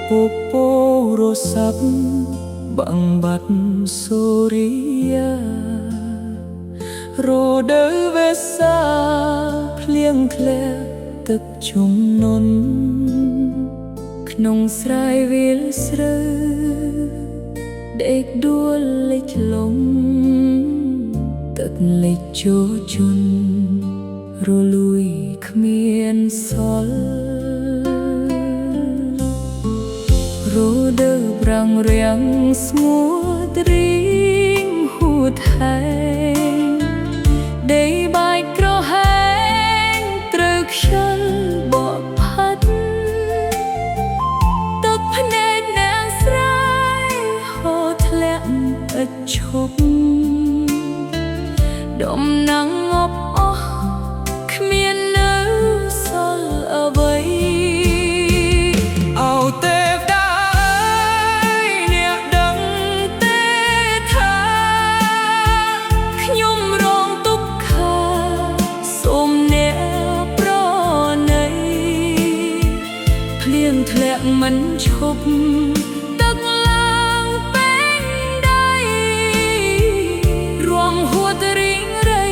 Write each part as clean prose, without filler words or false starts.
ពោរស័ព្ទបាំងបាត់សូរិយារដូវវេសាភ្លៀងធ្លាក់ទឹកជំនន់ក្នុងស្រែវាលស្រូវដេកដួលលិចលំទឹកលិចជោជន់រលួយគ្មានសល់រដូវប្រាំងរាំងស្ងួតរីងហួតហែងដីបែកក្រហែងត្រូវខ្យល់បក់ផាត់ទឹកភ្នែកនាងស្រីហូរធ្លាក់ឥតឈប់ដំណាំងងប់អស់គ្មាននៅសល់អ្វីអោទេវតាអើយអ្នកដឹងទេថាខ្ញុំរងទុក្ខាសូមអ្នកប្រណីភ្លៀងធ្លាក់មិនឈប់ទឹកឡើងពេញដីរងហួតរីងរៃ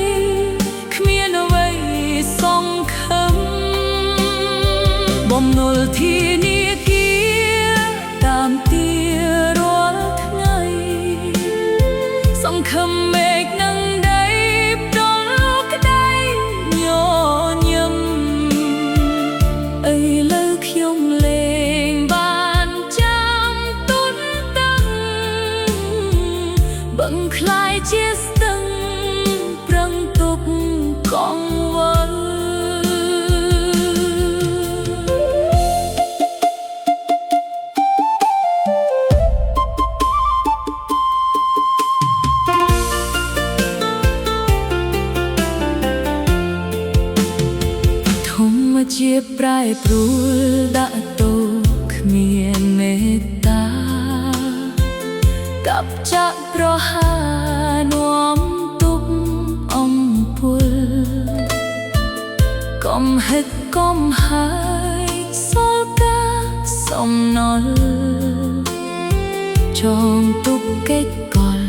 គ្មានអ្វីសង្ឃឹមបំណុលធានាគារតាមទារាល់ថ្ងៃសង្ឃឹមមេឃនឹងដីផ្ដល់ក្ដីញញឹមឥឡូវខ្ញុំលែងបានចាំទុនតាំងបឹងខ្លាយជាស្ទឹងប្រឹងទុកកង្វល់ធម្មជាតិប្រែប្រួលដាក់ទោគ្មានមេត្តាកັບចាក់ប្រហានាំទុកអំពុលកំហិតកំហើយសល់ការសំណល់ចងទុកកិច្ចកល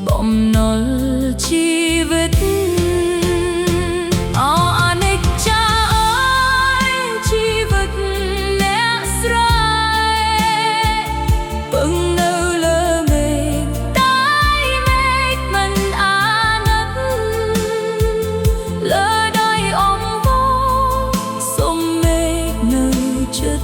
បំណុលជីវិតអអនិច្ចាអើយជីវិតអ្នកស្រីពឹងនៅលើមេឃតែមេឃមិនអាណិតលើដៃអង្វរសុំមេឃនៅជិត